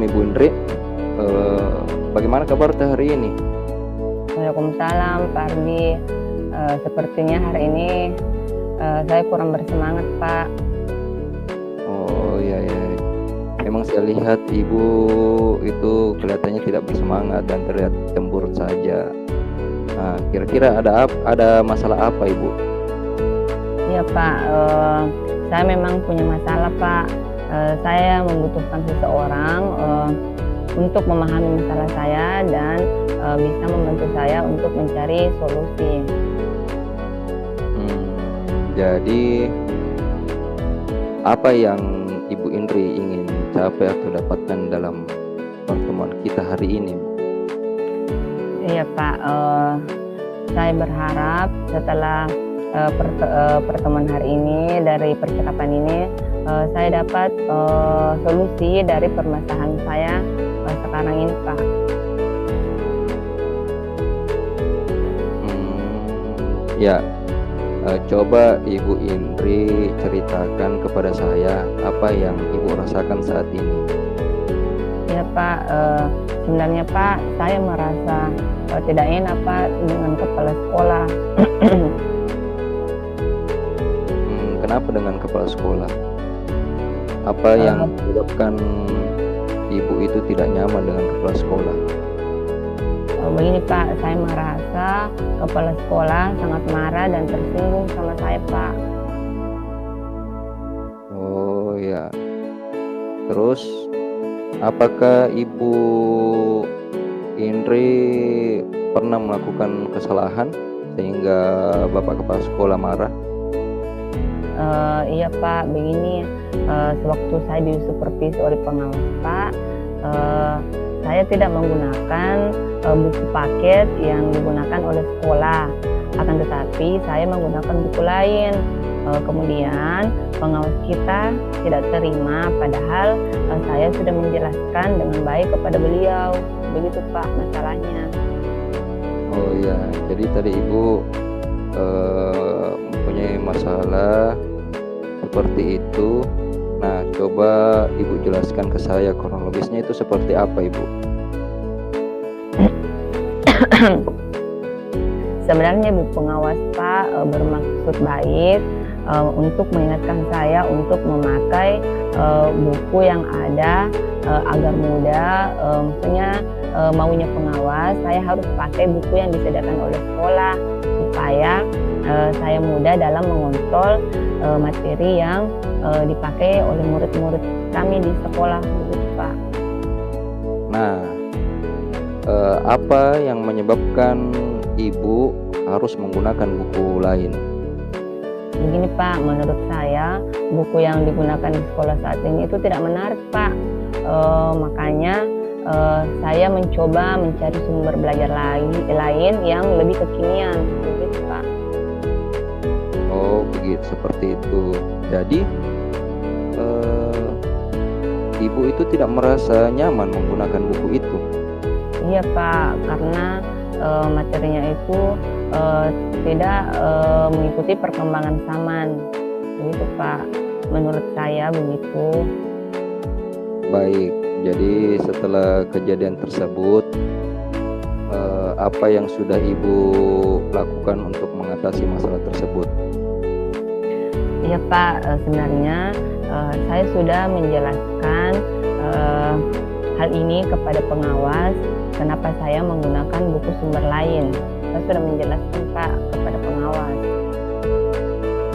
Ibu Indri. Eh, Bagaimana kabar teh hari ini? Waalaikumsalam, Pak Ardi. Sepertinya hari ini saya kurang bersemangat, Pak. Oh iya ya. Memang saya lihat Ibu itu kelihatannya tidak bersemangat dan terlihat cemburut saja. Nah, kira-kira ada masalah apa Ibu? Iya, Pak. Saya memang punya masalah, Pak. Saya membutuhkan seseorang untuk memahami masalah saya dan bisa membantu saya untuk mencari solusi. Jadi apa yang Ibu Indri ingin capai atau dapatkan dalam pertemuan kita hari ini? Iya, Pak. Saya berharap setelah pertemuan hari ini, dari percakapan ini, saya dapat solusi dari permasalahan saya sekarang ini, Pak. Ya, coba Ibu Indri ceritakan kepada saya apa yang Ibu rasakan saat ini. Ya, Pak. Sebenarnya, Pak, saya merasa tidak enak, Pak, dengan kepala sekolah. Kenapa dengan kepala sekolah? Apa yang menyebabkan Ibu itu tidak nyaman dengan kepala sekolah? Begini, Pak, saya merasa kepala sekolah sangat marah dan tersinggung sama saya, Pak. Oh ya. Terus apakah Ibu Indri pernah melakukan kesalahan sehingga Bapak kepala sekolah marah? Iya, Pak, begini, sewaktu saya disupervisi oleh pengawas, Pak, saya tidak menggunakan buku paket yang digunakan oleh sekolah, akan tetapi saya menggunakan buku lain. Kemudian pengawas kita tidak terima, padahal saya sudah menjelaskan dengan baik kepada beliau. Begitu, Pak, masalahnya. Oh ya, jadi tadi Ibu mempunyai masalah seperti itu. Nah, coba Ibu jelaskan ke saya kronologisnya itu seperti apa, Ibu? Sebenarnya Bu pengawas, Pak, bermaksud baik untuk mengingatkan saya untuk memakai buku yang ada agar mudah. Maksudnya maunya pengawas, saya harus pakai buku yang disediakan oleh sekolah supaya saya mudah dalam mengontrol materi yang dipakai oleh murid-murid kami di sekolah, begitu, Pak. Nah, apa yang menyebabkan Ibu harus menggunakan buku lain? Begini, Pak, menurut saya buku yang digunakan di sekolah saat ini itu tidak menarik, Pak. Makanya saya mencoba mencari sumber belajar lain yang lebih kekinian, begitu, Pak. Oh, begitu, seperti itu. Jadi Ibu itu tidak merasa nyaman menggunakan buku itu? Iya, Pak, karena materinya itu tidak mengikuti perkembangan zaman, begitu, Pak. Menurut saya begitu. Baik, jadi setelah kejadian tersebut, apa yang sudah Ibu lakukan untuk mengatasi masalah tersebut? Iya, Pak, sebenarnya saya sudah menjelaskan hal ini kepada pengawas, kenapa saya menggunakan buku sumber lain. Saya sudah menjelaskan, Pak, kepada pengawas.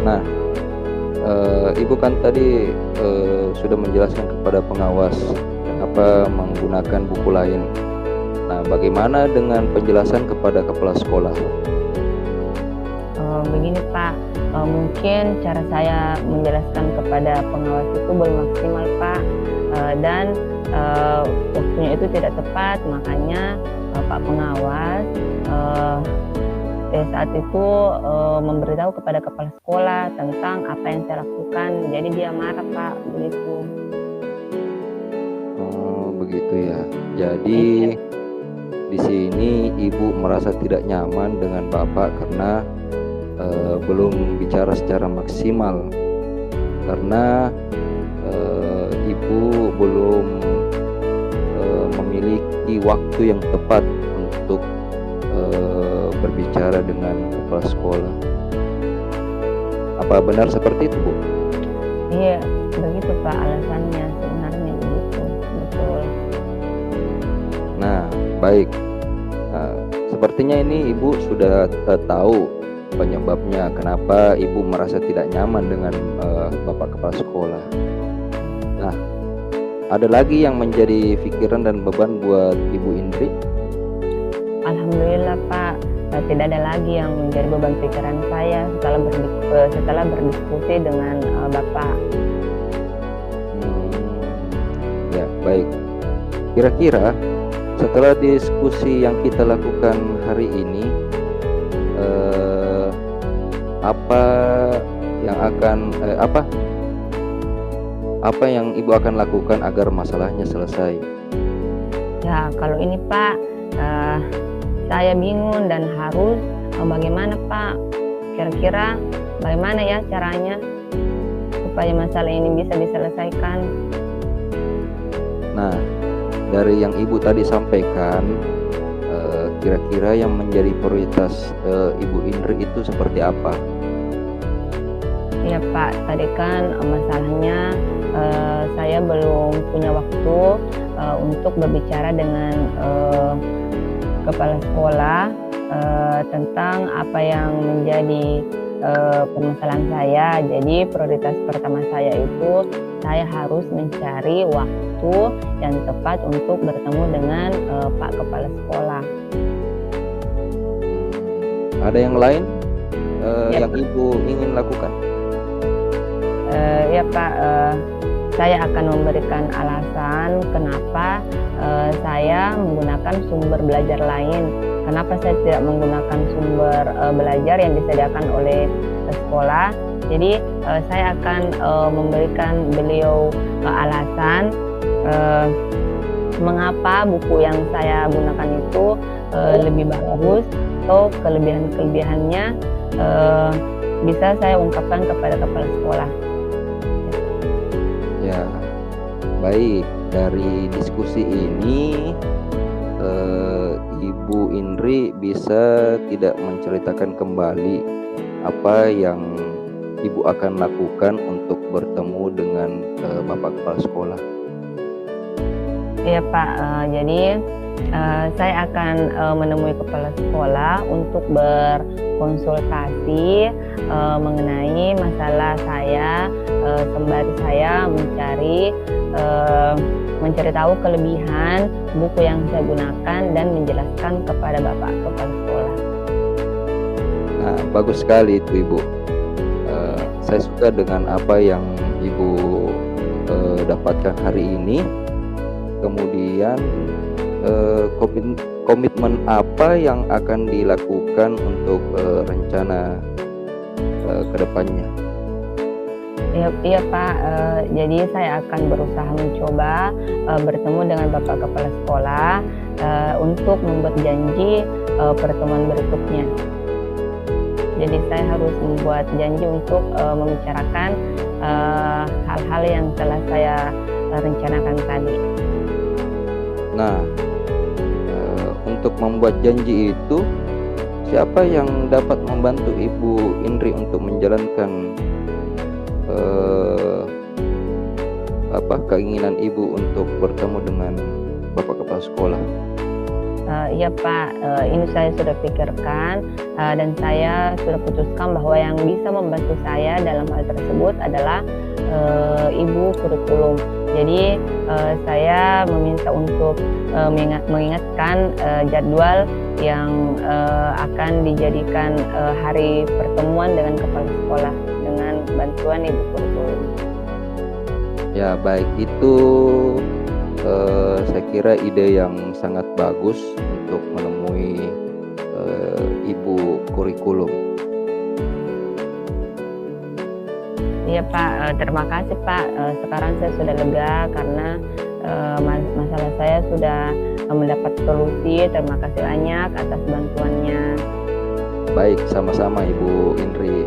Nah, Ibu kan tadi sudah menjelaskan kepada pengawas kenapa menggunakan buku lain. Nah, bagaimana dengan penjelasan kepada kepala sekolah? Begini, Pak, mungkin cara saya menjelaskan kepada pengawas itu belum maksimal, Pak, dan waktunya itu tidak tepat. Makanya Pak pengawas saat itu memberitahu kepada kepala sekolah tentang apa yang saya lakukan. Jadi dia marah, Pak, begitu. Oh, begitu ya. Jadi di sini Ibu merasa tidak nyaman dengan Bapak karena belum bicara secara maksimal, karena Ibu belum memiliki waktu yang tepat untuk berbicara dengan kepala sekolah. Apa benar seperti itu, Bu? Iya, begitu Pak, alasannya sebenarnya begitu, betul. Nah, baik. Nah, sepertinya ini Ibu sudah tahu penyebabnya kenapa Ibu merasa tidak nyaman dengan Bapak kepala sekolah. Nah, ada lagi yang menjadi pikiran dan beban buat Ibu Indri? Alhamdulillah Pak, tidak ada lagi yang menjadi beban pikiran saya setelah berdiskusi dengan Bapak. Ya, baik. Kira-kira setelah diskusi yang kita lakukan hari ini, apa yang akan apa yang Ibu akan lakukan agar masalahnya selesai? Ya, kalau ini Pak, saya bingung dan harus bagaimana Pak? Kira-kira bagaimana ya caranya supaya masalah ini bisa diselesaikan? Nah, dari yang Ibu tadi sampaikan, kira-kira yang menjadi prioritas Ibu Indri itu seperti apa? Ya Pak, tadi kan masalahnya saya belum punya waktu untuk berbicara dengan kepala sekolah tentang apa yang menjadi permasalahan saya. Jadi prioritas pertama saya itu saya harus mencari waktu yang tepat untuk bertemu dengan Pak Kepala Sekolah. Ada yang lain Ya, yang Ibu ingin lakukan? Ya Pak, saya akan memberikan alasan kenapa saya menggunakan sumber belajar lain. Kenapa saya tidak menggunakan sumber belajar yang disediakan oleh sekolah. Jadi saya akan memberikan beliau alasan mengapa buku yang saya gunakan itu lebih bagus, atau kelebihan-kelebihannya bisa saya ungkapkan kepada kepala sekolah. Ya, baik. Dari diskusi ini, Ibu Indri bisa tidak menceritakan kembali apa yang Ibu akan lakukan untuk bertemu dengan Bapak Kepala Sekolah? Iya Pak, jadi saya akan menemui kepala sekolah untuk berkonsultasi mengenai masalah saya, sembari saya mencari tahu kelebihan buku yang saya gunakan dan menjelaskan kepada Bapak Kepala Sekolah. Nah, bagus sekali itu Ibu. Saya suka dengan apa yang Ibu dapatkan hari ini. Kemudian komitmen apa yang akan dilakukan untuk rencana ke depannya? Iya Pak, jadi saya akan berusaha mencoba bertemu dengan Bapak Kepala Sekolah untuk membuat janji pertemuan berikutnya. Jadi saya harus membuat janji untuk membicarakan hal-hal yang telah saya rencanakan tadi. Nah, untuk membuat janji itu, siapa yang dapat membantu Ibu Indri untuk menjalankan keinginan Ibu untuk bertemu dengan Bapak Kepala Sekolah? Iya Pak, ini saya sudah pikirkan dan saya sudah putuskan bahwa yang bisa membantu saya dalam hal tersebut adalah Ibu kurikulum. Jadi saya meminta untuk mengingatkan jadwal yang akan dijadikan hari pertemuan dengan kepala sekolah dengan bantuan Ibu kurikulum. Ya, baik, itu saya kira ide yang sangat bagus untuk menemui Ibu kurikulum. Iya Pak, terima kasih Pak. Sekarang saya sudah lega karena masalah saya sudah mendapat solusi. Terima kasih banyak atas bantuannya. Baik, sama-sama Ibu Indri.